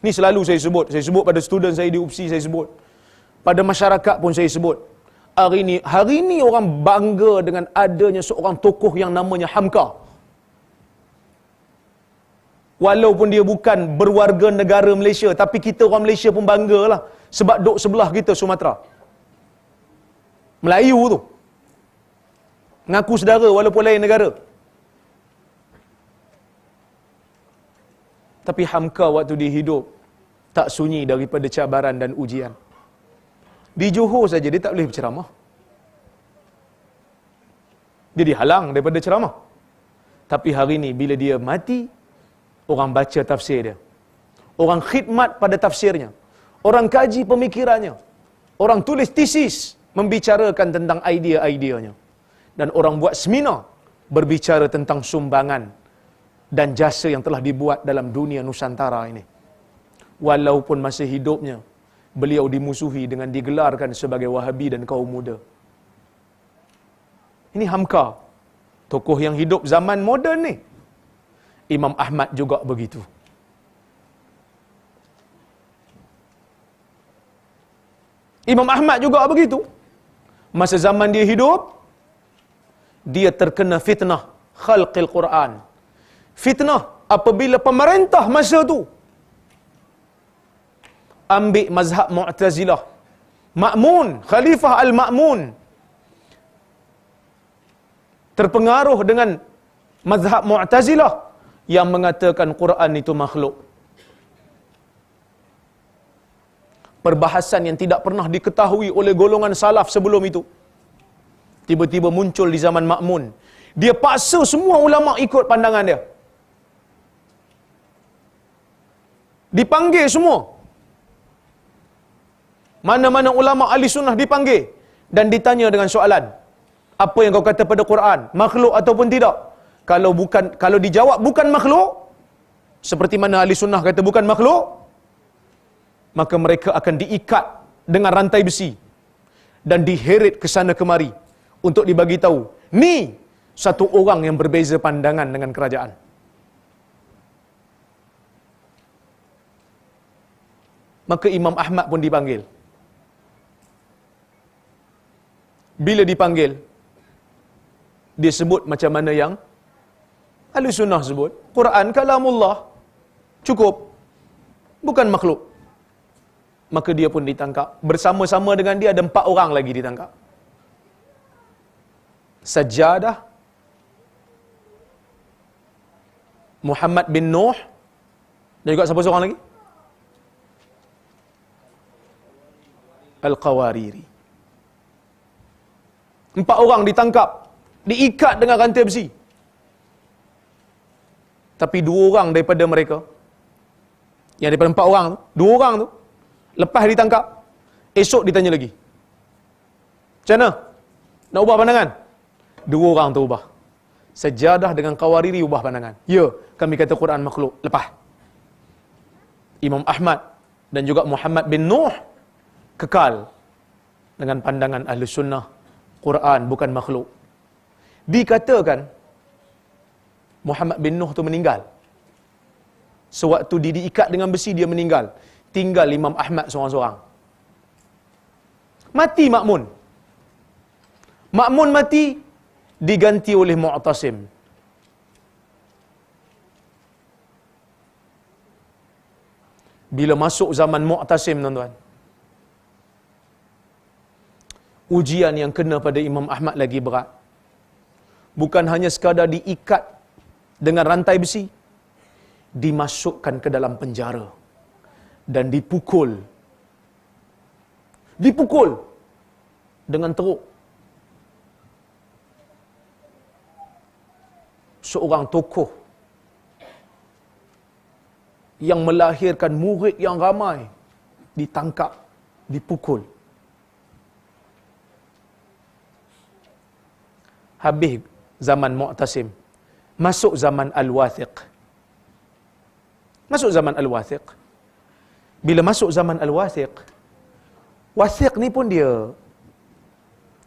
Ni selalu saya sebut pada student saya di UPSI, saya sebut. Pada masyarakat pun saya sebut. Hari ini orang bangga dengan adanya seorang tokoh yang namanya Hamka. Walaupun dia bukan berwarga negara Malaysia, tapi kita orang Malaysia pun banggalah sebab duk sebelah kita Sumatera. Melayu tu. Ngaku saudara walaupun lain negara. Tapi Hamka waktu dia hidup tak sunyi daripada cabaran dan ujian. Di Johor saja dia tak boleh berceramah. Dia dihalang daripada ceramah. Tapi hari ini bila dia mati, orang baca tafsir dia. Orang khidmat pada tafsirnya. Orang kaji pemikirannya. Orang tulis tesis membicarakan tentang idea-ideanya. Dan orang buat seminar berbicara tentang sumbangan dan jasa yang telah dibuat dalam dunia Nusantara ini. Walaupun masa hidupnya beliau dimusuhi dengan digelarkan sebagai Wahabi dan kaum muda. Ini Hamka, tokoh yang hidup zaman moden ni. Imam Ahmad juga begitu. Imam Ahmad juga begitu. Masa zaman dia hidup, dia terkena fitnah khalqil Quran. Fitnah apabila pemerintah masa tu ambil mazhab Mu'tazilah. Ma'mun, Khalifah Al-Ma'mun terpengaruh dengan mazhab Mu'tazilah yang mengatakan Quran itu makhluk. Perbahasan yang tidak pernah diketahui oleh golongan salaf sebelum itu. Tiba-tiba muncul di zaman Ma'mun. Dia paksa semua ulama ikut pandangan dia. Dipanggil semua. Mana-mana ulama ahli sunnah dipanggil dan ditanya dengan soalan. Apa yang kau kata pada Quran? Makhluk ataupun tidak? Kalau dijawab bukan makhluk, seperti mana ahli sunnah kata bukan makhluk, maka mereka akan diikat dengan rantai besi dan diheret ke sana kemari untuk dibagi tahu, ni satu orang yang berbeza pandangan dengan kerajaan. Maka Imam Ahmad pun dipanggil. Bila dipanggil, dia sebut macam mana yang ahli sunnah sebut, Quran kalamullah, cukup, bukan makhluk. Maka dia pun ditangkap. Bersama-sama dengan dia ada 4 orang lagi ditangkap. Sajjadah, Muhammad bin Nuh, dan juga siapa seorang lagi? Al-Qawariri. 4 orang ditangkap, diikat dengan rantai besi. Tapi 2 orang daripada mereka, yang daripada 4 orang tu, 2 orang tu, lepas ditangkap, esok ditanya lagi. Macam mana? Nak ubah pandangan? 2 orang tu ubah. Sajjadah dengan Qawariri ubah pandangan. Ya, kami kata Quran makhluk. Lepas. Imam Ahmad dan juga Muhammad bin Nuh kekal dengan pandangan ahli sunnah, Quran bukan makhluk. Dikatakan Muhammad bin Nuh tu meninggal. Sewaktu dia diikat dengan besi, dia meninggal. Tinggal Imam Ahmad seorang-seorang. Mati Ma'mun. Ma'mun mati, diganti oleh Mu'tasim. Bila masuk zaman Mu'tasim, tuan-tuan, ujian yang kena pada Imam Ahmad lagi berat. Bukan hanya sekadar diikat dengan rantai besi, dimasukkan ke dalam penjara dan dipukul. Dipukul dengan teruk. Seorang tokoh yang melahirkan murid yang ramai ditangkap, dipukul. Habis zaman Mu'tasim, masuk zaman Al-Wathiq. Masuk zaman Al-Wathiq. Bila masuk zaman Al-Wathiq, Wathiq ni pun dia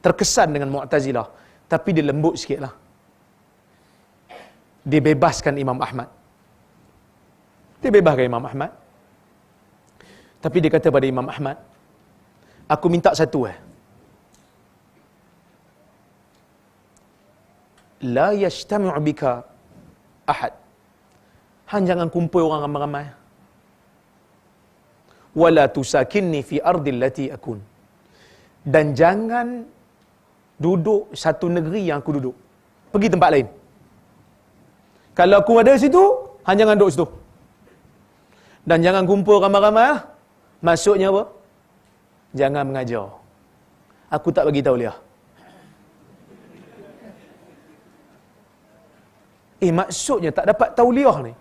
terkesan dengan Mu'tazilah, tapi dia lembut sikitlah. Dia bebaskan Imam Ahmad. Dia bebaskan Imam Ahmad. Tapi dia kata pada Imam Ahmad, aku minta satu la yajtami'u bika ahad. Han jangan kumpul orang ramai-ramai. Wala tusakinni fi ardil lati akun. Dan jangan duduk satu negeri yang aku duduk. Pergi tempat lain. Kalau aku ada situ, han jangan duduk situ. Dan jangan kumpul ramai-ramai. Maksudnya apa? Jangan mengajar. Aku tak bagi tauliah. Maksudnya tak dapat tauliah ni.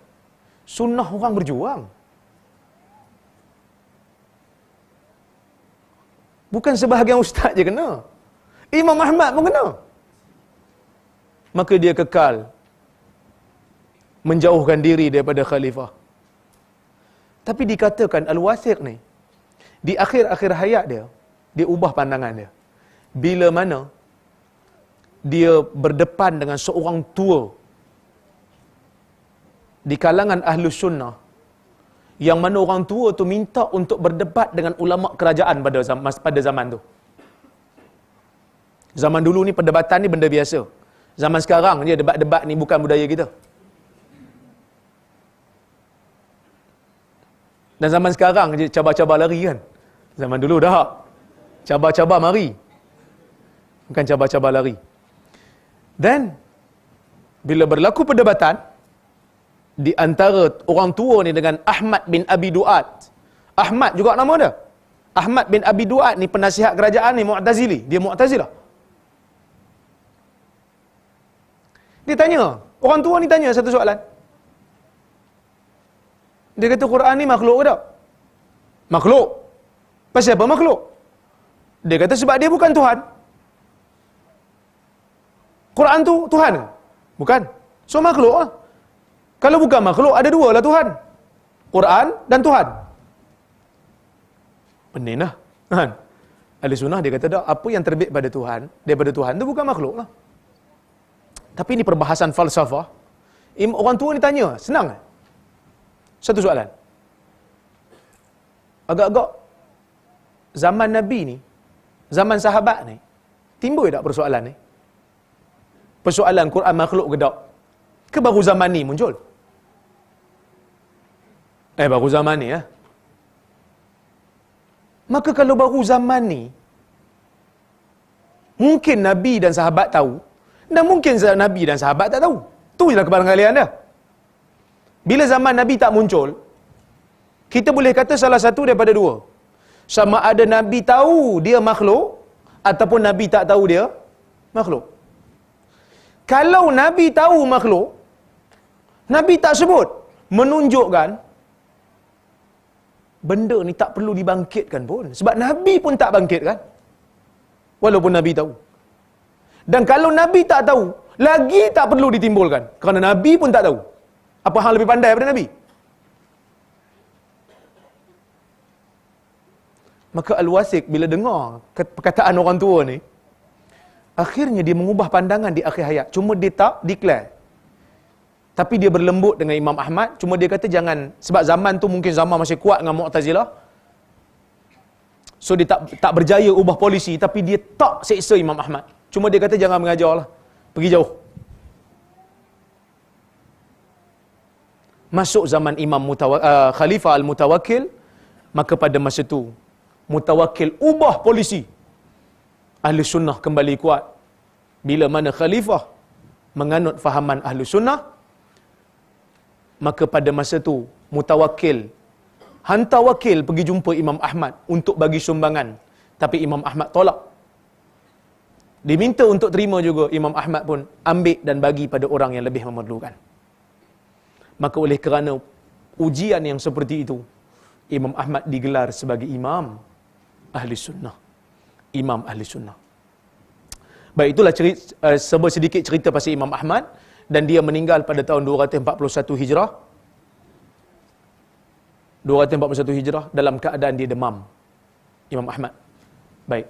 Sunnah orang berjuang. Bukan sebahagian ustaz je kena. Imam Ahmad pun kena. Maka dia kekal menjauhkan diri daripada khalifah. Tapi dikatakan Al-Wathiq ni, di akhir-akhir hayat dia, dia ubah pandangan dia. Bila mana dia berdepan dengan seorang tua di kalangan Ahlus Sunnah, yang mana orang tua tu minta untuk berdebat dengan ulama kerajaan pada zaman tu. Zaman dulu ni perdebatan ni benda biasa. Zaman sekarang dia debat-debat ni bukan budaya kita. Dan zaman sekarang je cabar-cabar lari kan. Zaman dulu dah cabar-cabar mari. Bukan cabar-cabar lari. Dan bila berlaku perdebatan di antara orang tua ni dengan Ahmad bin Abi Duat. Ahmad juga nama dia. Ahmad bin Abi Duat ni penasihat kerajaan ni Mu'tazili. Dia Mu'tazilah. Dia tanya, orang tua ni tanya satu soalan. Dia kata Quran ni makhluk ke tak? Makhluk. Pasal apa makhluk? Dia kata sebab dia bukan Tuhan. Quran tu Tuhan ke? Bukan. So makhluk lah. Kalau bukan makhluk, ada dua lah Tuhan. Quran dan Tuhan. Pening lah. Ahli Sunnah dia kata tak, apa yang terbit pada Tuhan, daripada Tuhan tu bukan makhluk lah. Tapi ini perbahasan falsafah. Orang tua ni tanya, senang kan? Satu soalan. Agak-agak zaman Nabi ni, zaman sahabat ni, timbul tak persoalan ni? Persoalan Quran makhluk ke tak? Ke baru zaman ni muncul? Baru zaman ni ya. Maka kalau baru zaman ni, mungkin Nabi dan sahabat tahu, dan mungkin Nabi dan sahabat tak tahu. Tu je lah kebarangkalian dia. Bila zaman Nabi tak muncul, kita boleh kata salah satu daripada dua. Sama ada Nabi tahu dia makhluk, ataupun Nabi tak tahu dia makhluk. Kalau Nabi tahu makhluk, Nabi tak sebut, menunjukkan benda ni tak perlu dibangkitkan pun. Sebab Nabi pun tak bangkitkan. Walaupun Nabi tahu. Dan kalau Nabi tak tahu, lagi tak perlu ditimbulkan. Kerana Nabi pun tak tahu. Apa hal lebih pandai daripada Nabi? Maka Al-Wathiq bila dengar perkataan orang tua ni, akhirnya dia mengubah pandangan di akhir hayat. Cuma dia tak declare. Tapi dia berlembut dengan Imam Ahmad. Cuma dia kata jangan, sebab zaman tu mungkin zaman masih kuat dengan Mu'tazilah. So dia tak berjaya ubah polisi. Tapi dia tak seksa Imam Ahmad. Cuma dia kata jangan mengajar lah. Pergi jauh. Masuk zaman Khalifah Al-Mutawakkil. Maka pada masa tu Mutawakkil ubah polisi. Ahli Sunnah kembali kuat. Bila mana Khalifah menganut fahaman Ahli Sunnah, maka pada masa tu Mutawakkil hantar wakil pergi jumpa Imam Ahmad untuk bagi sumbangan. Tapi Imam Ahmad tolak. Diminta untuk terima juga, Imam Ahmad pun ambil dan bagi pada orang yang lebih memerlukan. Maka oleh kerana ujian yang seperti itu, Imam Ahmad digelar sebagai Imam Ahli Sunnah. Imam Ahli Sunnah. Baik, itulah sedikit cerita pasal Imam Ahmad. Dan dia meninggal pada tahun 241 Hijrah. 241 Hijrah dalam keadaan dia demam. Imam Ahmad. Baik.